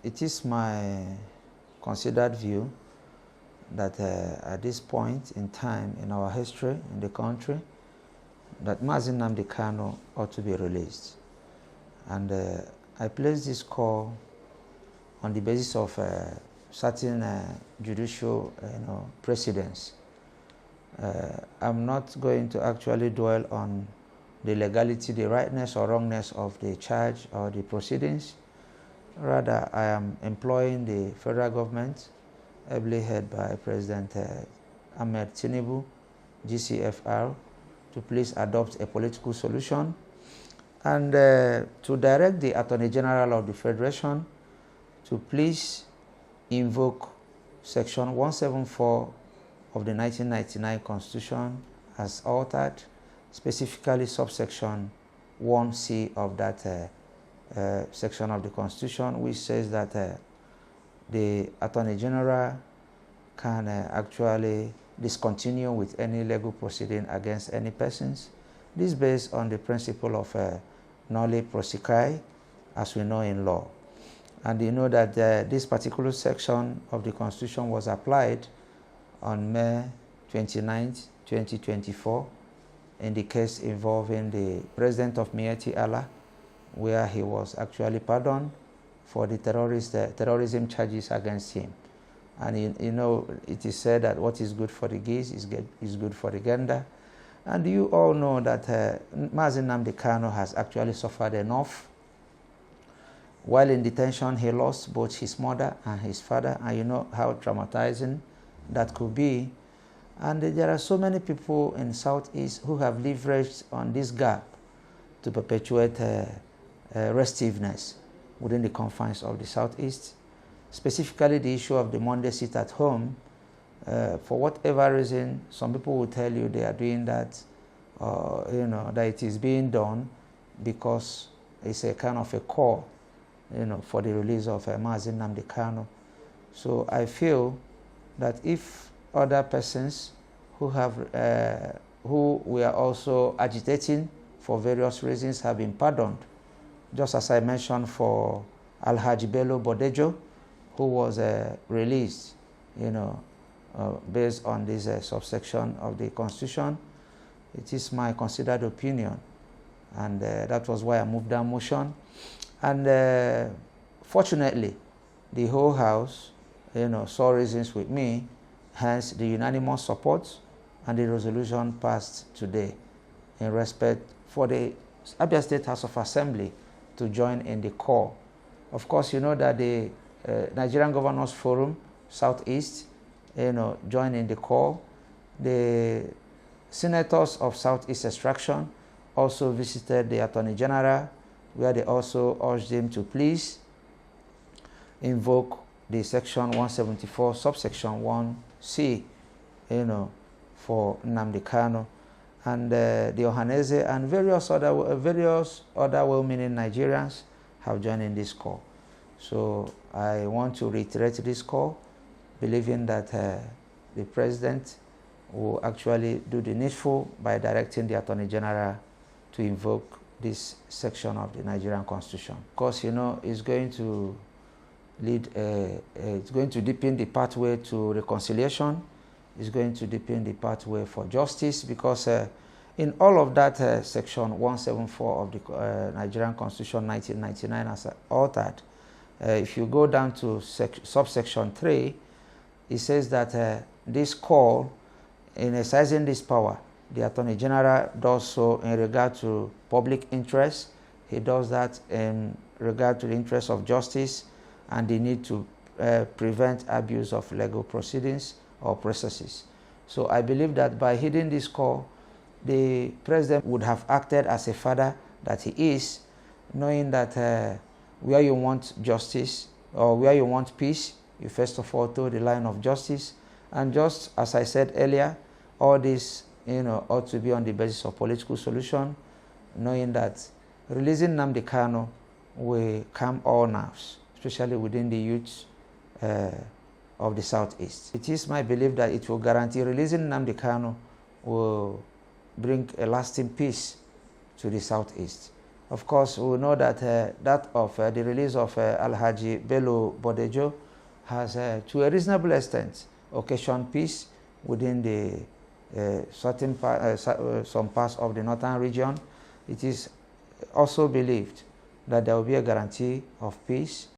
It is my considered view that at this point in time in our history in the country, that Nnamdi Kanu ought to be released. And I place this call on the basis of certain judicial precedents. I'm not going to actually dwell on the legality, the rightness or wrongness of the charge or the proceedings. Rather, I am employing the federal government, ably headed by President Ahmed Tinubu, GCFR, to please adopt a political solution and to direct the Attorney General of the Federation to please invoke Section 174 of the 1999 Constitution as altered, specifically subsection 1C of that section of the Constitution, which says that the Attorney General can actually discontinue with any legal proceeding against any persons. This is based on the principle of nolle prosequi, as we know in law. And you know that this particular section of the Constitution was applied on May 29, 2024, in the case involving the president of Miyetti Allah, where he was actually pardoned for the terrorism charges against him. And you know, it is said that what is good for the geese is good for the gander. And you all know that Nnamdi Kanu has actually suffered enough. While in detention, he lost both his mother and his father, and you know how traumatizing that could be. And there are so many people in Southeast who have leveraged on this gap to perpetuate restiveness within the confines of the Southeast. Specifically, the issue of the Monday sit at home. For whatever reason, some people will tell you they are doing that, that it is being done because it's a kind of a call, for the release of Nnamdi Kanu. So I feel that if other persons who were also agitating for various reasons have been pardoned, just as I mentioned for Alhaji Bello Bodejo, who was released, based on this subsection of the Constitution. It is my considered opinion, and that was why I moved that motion. And fortunately, the whole House, saw reasons with me, hence the unanimous support, and the resolution passed today in respect for the Abia State House of Assembly to join in the call. Of course, you know that the Nigerian Governors Forum, Southeast, joined in the call. The senators of Southeast extraction also visited the Attorney General, where they also urged him to please invoke the Section 174, subsection 1C, for Nnamdi Kanu. And the Ohanese and various other well-meaning Nigerians have joined in this call. So I want to reiterate this call, believing that the President will actually do the needful by directing the Attorney General to invoke this section of the Nigerian Constitution. Of course, it's going to lead, it's going to deepen the pathway to reconciliation. It's going to deepen the pathway for justice, because in all of that section 174 of the Nigerian Constitution 1999 as altered, if you go down to subsection 3, it says that this call, in exercising this power, the Attorney General does so in regard to public interest. He does that in regard to the interest of justice and the need to prevent abuse of legal proceedings or processes. So I believe that by heeding this call, the President would have acted as a father that he is, knowing that where you want justice or where you want peace, you first of all toe the line of justice. And just as I said earlier, all this ought to be on the basis of political solution, knowing that releasing Nnamdi Kanu will calm all nerves, especially within the youth of the Southeast. It is my belief that it will guarantee releasing Nnamdi Kanu will bring a lasting peace to the Southeast. Of course, we know that that of the release of Alhaji Bello Bodejo has, to a reasonable extent, occasioned peace within the some parts of the northern region. It is also believed that there will be a guarantee of peace